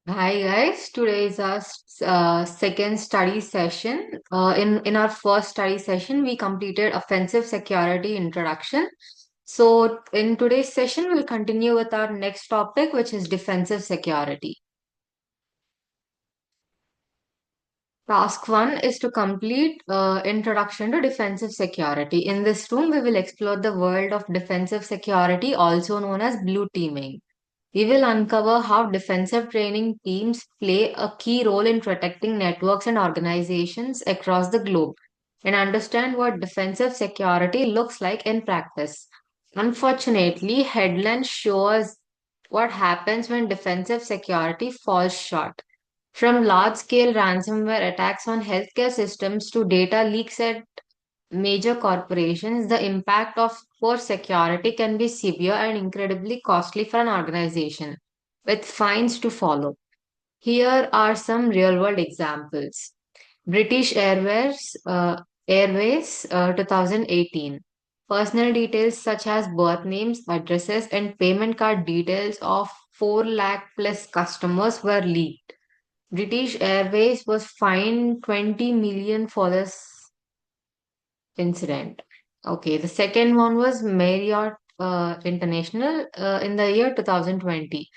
Hi guys, today is our second study session. In our first study session, we completed offensive security introduction. So in today's session, we'll continue with our next topic, which is defensive security. Task one is to complete introduction to defensive security. In this room, we will explore the world of defensive security, also known as blue teaming. We will uncover how defensive training teams play a key role in protecting networks and organizations across the globe and understand what defensive security looks like in practice. Unfortunately, headlines show us what happens when defensive security falls short. From large scale ransomware attacks on healthcare systems to data leaks at major corporations, the impact of poor security can be severe and incredibly costly for an organization, with fines to follow. Here are some real world examples. British Airways 2018. Personal details such as birth names, addresses, and payment card details of 4 lakh plus customers were leaked. British Airways was fined 20 million for this incident. Okay, the second one was Marriott International in the year 2020.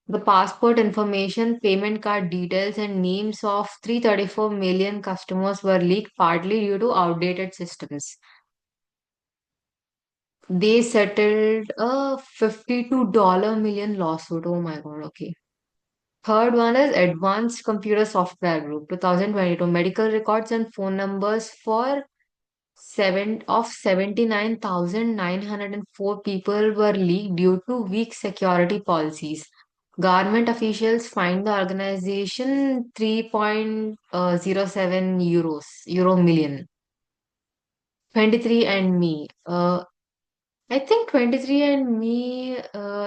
The passport information, payment card details, and names of 334 million customers were leaked partly due to outdated systems. They settled a $52 million lawsuit. Oh my God, okay. Third one is Advanced Computer Software Group 2022. Medical records and phone numbers for 79,904 people were leaked due to weak security policies. Government officials fined the organization 3.07 euro million. 23 and Me. I think 23 and Me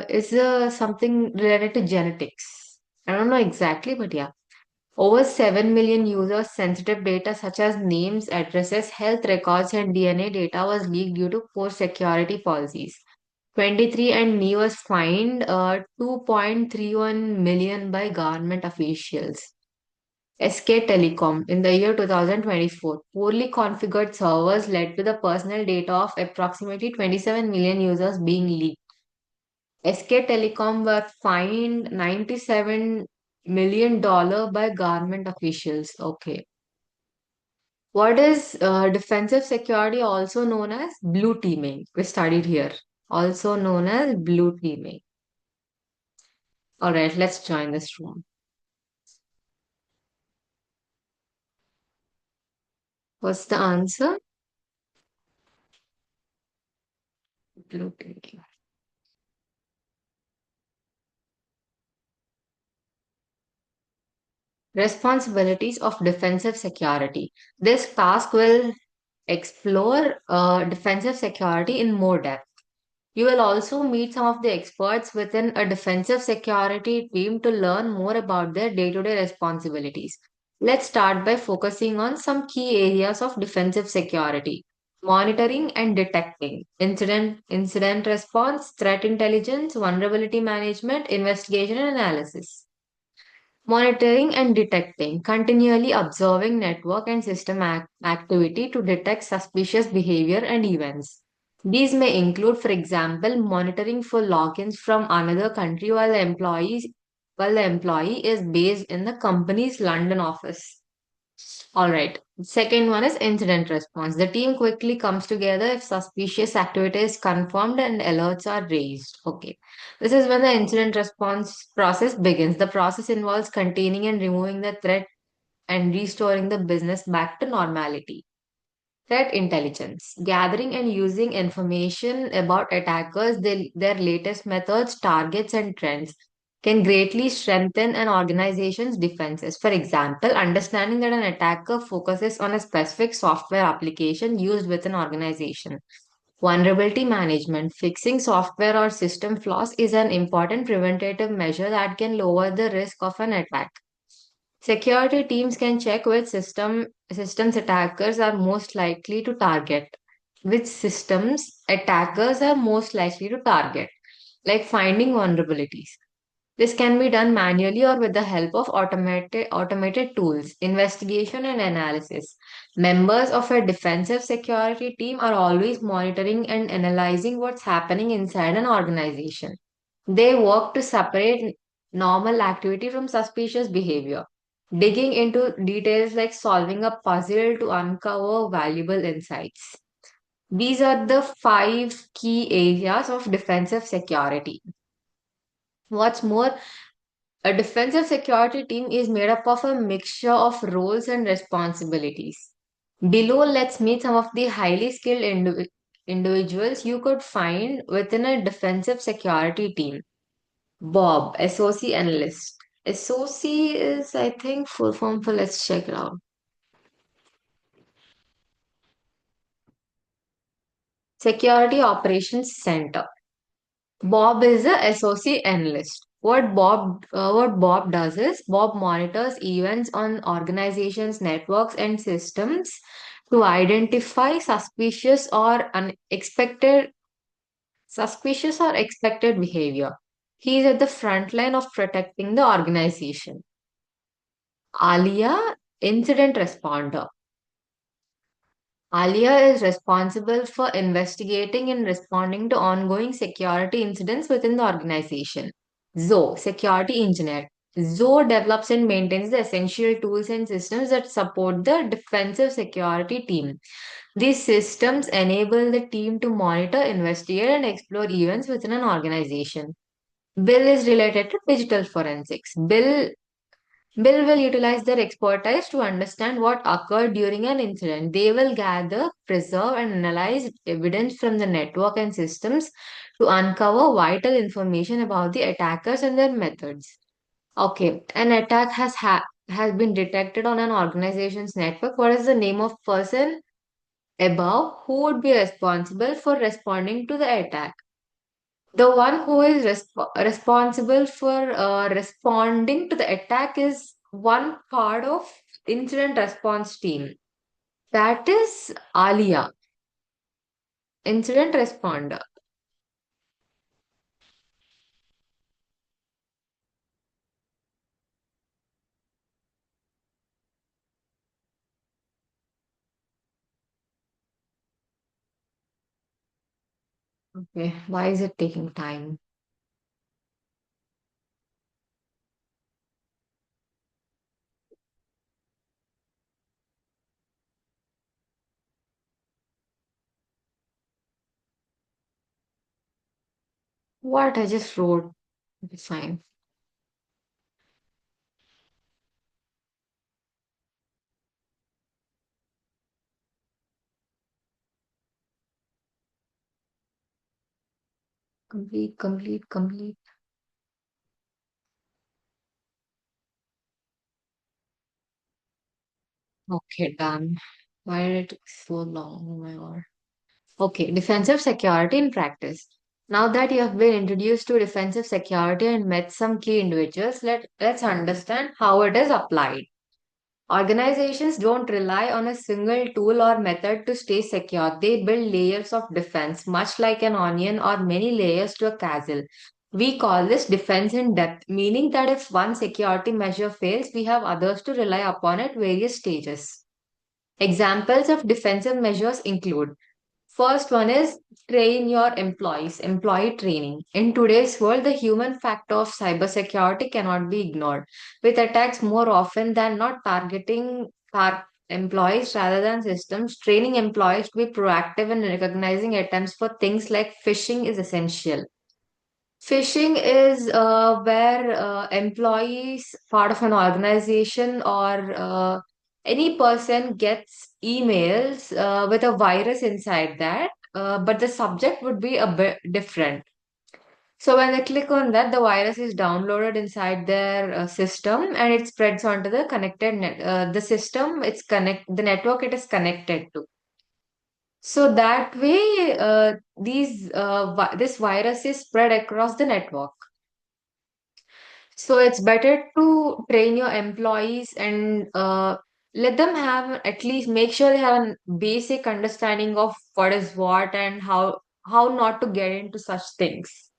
is something related to genetics. I don't know exactly, but yeah. Over 7 million users' sensitive data such as names, addresses, health records, and DNA data was leaked due to poor security policies. 23andMe was fined 2.31 million by government officials. SK Telecom in the year 2024, poorly configured servers led to the personal data of approximately 27 million users being leaked. SK Telecom were fined $97 million by government officials. Okay. What is defensive security, also known as blue teaming? We studied here. Also known as blue teaming. All right, let's join this room. What's the answer? Blue teaming. Responsibilities of defensive security. This task will explore defensive security in more depth. You will also meet some of the experts within a defensive security team to learn more about their day to day responsibilities. Let's start by focusing on some key areas of defensive security: monitoring and detecting, incident response, threat intelligence, vulnerability management, investigation and analysis. Monitoring and detecting, continually observing network and system activity to detect suspicious behavior and events. These may include, for example, monitoring for logins from another country while the employee is based in the company's London office. All right. Second one is incident response. The team quickly comes together if suspicious activity is confirmed and alerts are raised. Okay. This is when the incident response process begins. The process involves containing and removing the threat and restoring the business back to normality. Threat intelligence, gathering and using information about attackers, their latest methods, targets, and trends can greatly strengthen an organization's defenses. For example, understanding that an attacker focuses on a specific software application used within an organization. Vulnerability management, fixing software or system flaws is an important preventative measure that can lower the risk of an attack. Security teams can check which systems attackers are most likely to target. Which systems attackers are most likely to target, like finding vulnerabilities. This can be done manually or with the help of automated tools, investigation and analysis. Members of a defensive security team are always monitoring and analyzing what's happening inside an organization. They work to separate normal activity from suspicious behavior, digging into details like solving a puzzle to uncover valuable insights. These are the five key areas of defensive security. What's more, a defensive security team is made up of a mixture of roles and responsibilities. Below, let's meet some of the highly skilled individuals you could find within a defensive security team. Bob, SOC analyst. SOC is, I think, full form for, let's check it out. Security Operations Center. Bob is a SOC analyst. What Bob does is Bob monitors events on organizations, networks, and systems to identify suspicious or expected behavior. He is at the front line of protecting the organization. Alia, incident responder. Alia is responsible for investigating and responding to ongoing security incidents within the organization. Zoe, security engineer. Zoe develops and maintains the essential tools and systems that support the defensive security team. These systems enable the team to monitor, investigate, and explore events within an organization. Bill is related to digital forensics. Bill will utilize their expertise to understand what occurred during an incident. They will gather, preserve, and analyze evidence from the network and systems to uncover vital information about the attackers and their methods. Okay, an attack has been detected on an organization's network. What is the name of person above who would be responsible for responding to the attack? The one who is responsible for responding to the attack is one part of incident response team. That is Alia, incident responder. Okay, why is it taking time? What I just wrote. Okay, fine. Complete, complete, complete. Okay, done. Why did it take so long? Oh my god. Okay, defensive security in practice. Now that you have been introduced to defensive security and met some key individuals, let's understand how it is applied. Organizations don't rely on a single tool or method to stay secure. They build layers of defense, much like an onion or many layers to a castle. We call this defense in depth, meaning that if one security measure fails, we have others to rely upon at various stages. Examples of defensive measures include: first one is train your employees, employee training. In today's world, the human factor of cybersecurity cannot be ignored, with attacks more often than not targeting employees rather than systems. Training employees to be proactive in recognizing attempts for things like phishing is essential. Phishing is where employees, part of an organization, or any person gets emails with a virus inside that, but the subject would be a bit different. So when they click on that, the virus is downloaded inside their system and it spreads onto the connected the system. The network it is connected to. So that way, this virus is spread across the network. So it's better to train your employees and let them have, at least make sure they have a basic understanding of what is what and how not to get into such things.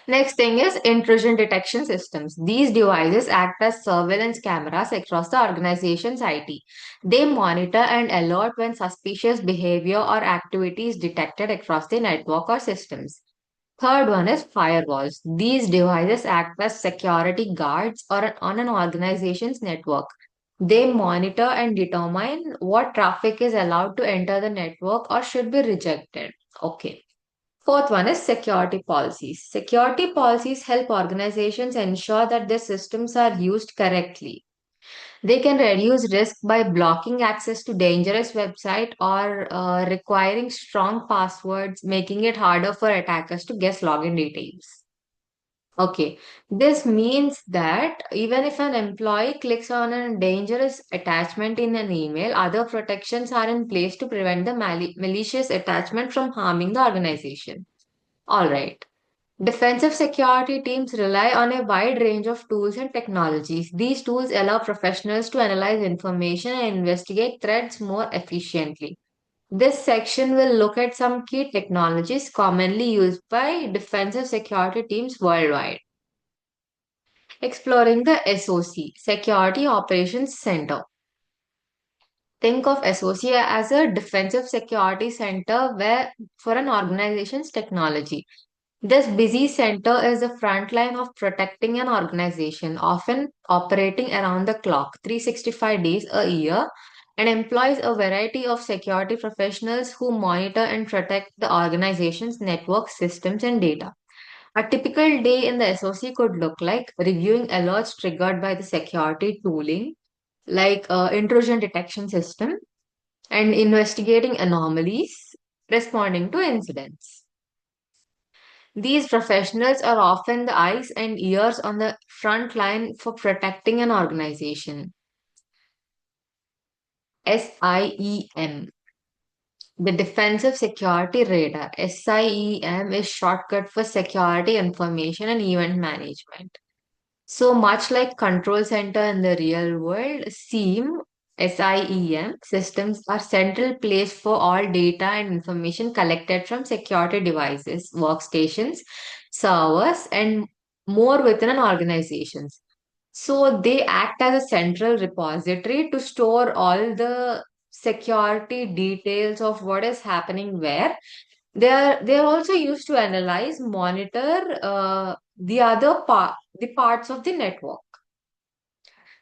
Next thing is intrusion detection systems. These devices act as surveillance cameras across the organization's IT. They monitor and alert when suspicious behavior or activity is detected across the network or systems. Third one is firewalls. These devices act as security guards on an organization's network. They monitor and determine what traffic is allowed to enter the network or should be rejected. Okay. Fourth one is security policies. Security policies help organizations ensure that their systems are used correctly. They can reduce risk by blocking access to dangerous website or requiring strong passwords, making it harder for attackers to guess login details. Okay, this means that even if an employee clicks on a dangerous attachment in an email, other protections are in place to prevent the malicious attachment from harming the organization. All right. Defensive security teams rely on a wide range of tools and technologies. These tools allow professionals to analyze information and investigate threats more efficiently. This section will look at some key technologies commonly used by defensive security teams worldwide. Exploring the SOC, Security Operations Center. Think of SOC as a defensive security center where for an organization's technology. This busy center is the front line of protecting an organization, often operating around the clock, 365 days a year, and employs a variety of security professionals who monitor and protect the organization's network systems and data. A typical day in the SOC could look like reviewing alerts triggered by the security tooling, like intrusion detection system, and investigating anomalies, responding to incidents. These professionals are often the eyes and ears on the front line for protecting an organization. SIEM, the Defensive Security Radar. SIEM is shortcut for Security Information and Event Management. So much like control center in the real world, SIEM systems are central place for all data and information collected from security devices, workstations, servers, and more within an organization. So they act as a central repository to store all the security details of what is happening where. They are also used to analyze, monitor the parts of the network.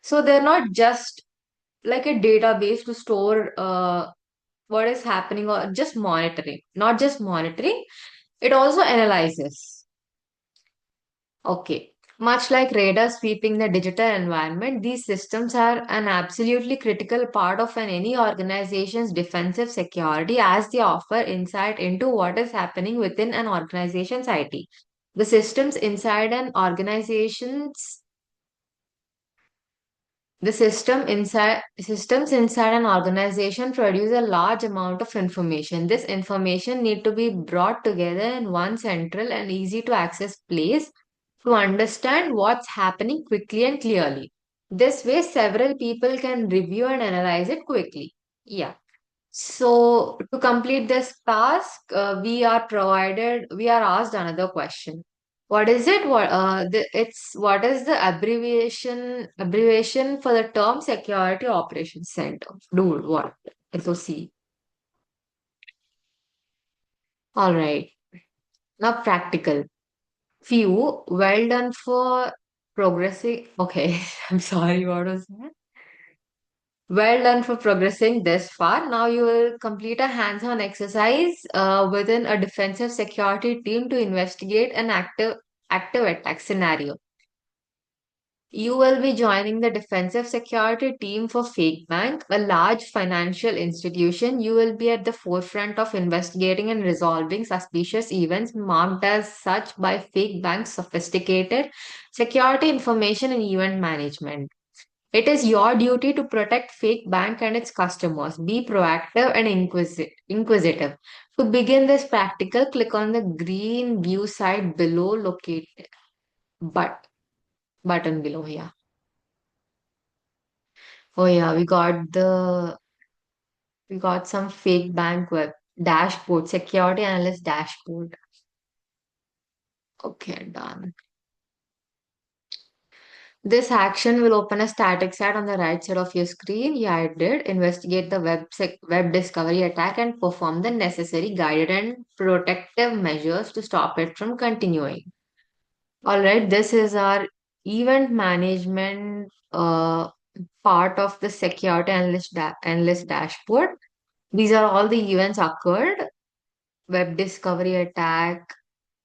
So they're not just like a database to store what is happening or just monitoring. Not just monitoring, it also analyzes. Okay. Much like radar sweeping the digital environment, these systems are an absolutely critical part of any organization's defensive security as they offer insight into what is happening within an organization's IT. The systems inside an organization produce a large amount of information. This information need to be brought together in one central and easy to access place to understand what's happening quickly and clearly. This way, several people can review and analyze it quickly. Yeah. So to complete this task, we are asked another question. What is it? What is the abbreviation for the term Security Operations Center? Dude, what? SOC. All right. Now practical. Few, well done for progressing. Okay, I'm sorry, what was that? Well done for progressing this far. Now you will complete a hands-on exercise within a defensive security team to investigate an active attack scenario. You will be joining the defensive security team for Fake Bank, a large financial institution. You will be at the forefront of investigating and resolving suspicious events marked as such by Fake Bank's sophisticated security information and event management. It is your duty to protect Fake Bank and its customers. Be proactive and inquisitive. To begin this practical, click on the green view site below located but button below here. Oh yeah, we got some fake bank web dashboard, security analyst dashboard. Okay, done. This action will open a static site on the right side of your screen. Yeah, it did. Investigate the web discovery attack and perform the necessary guided and protective measures to stop it from continuing. All right, this is our event management part of the security analyst dashboard. These are all the events occurred: web discovery attack,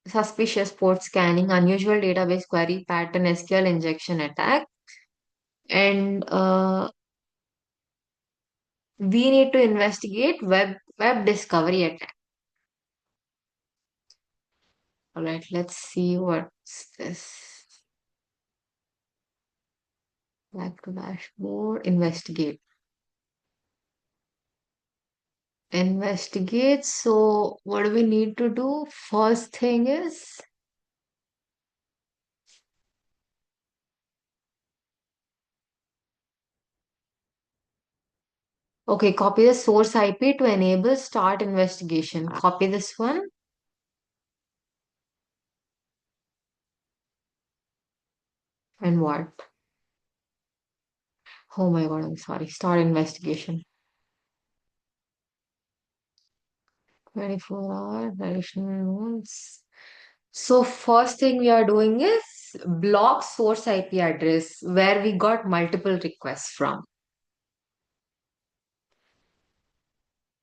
suspicious port scanning, unusual database query pattern, SQL injection attack, and we need to investigate web discovery attack. All right, let's see what's this. Back to dashboard, investigate. Investigate. So, what do we need to do? First thing is, okay, copy the source IP to enable start investigation. Copy this one. And what? Oh my God, I'm sorry. Start investigation. 24-hour additional nodes. So, first thing we are doing is block source IP address where we got multiple requests from.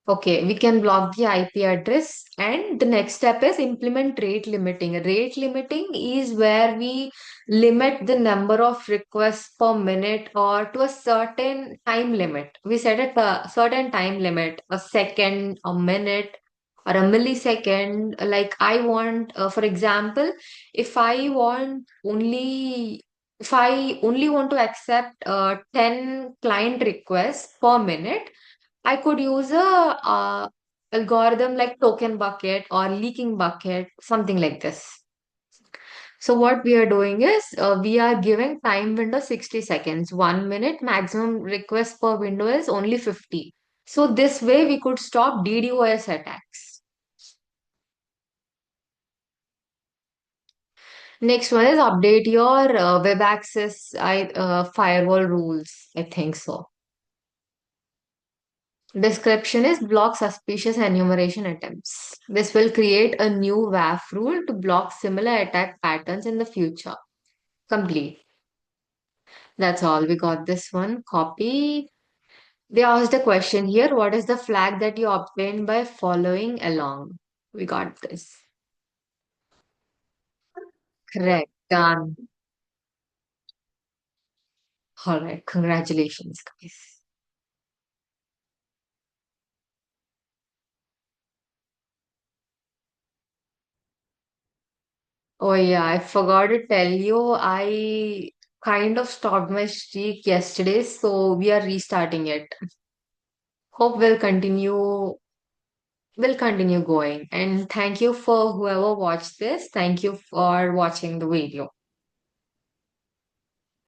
Okay, we can block the IP address, and the next step is implement rate limiting. Rate limiting is where we limit the number of requests per minute or to a certain time limit. We set a certain time limit, a second, a minute, or a millisecond. Like I want, for example, if I want only if I only want to accept 10 client requests per minute, I could use a algorithm like token bucket or leaking bucket, something like this. So what we are doing is we are giving time window 60 seconds. 1 minute maximum request per window is only 50. So this way we could stop DDoS attacks. Next one is update your web access firewall rules. I think so. Description is block suspicious enumeration attempts. This will create a new WAF rule to block similar attack patterns in the future. Complete. That's all. We got this one. Copy. They asked a question here. What is the flag that you obtained by following along? We got this. Correct. Done. All right. Congratulations, guys. Oh, yeah. I forgot to tell you. I kind of stopped my streak yesterday, so we are restarting it. Hope will continue going. And thank you for whoever watched this. Thank you for watching the video.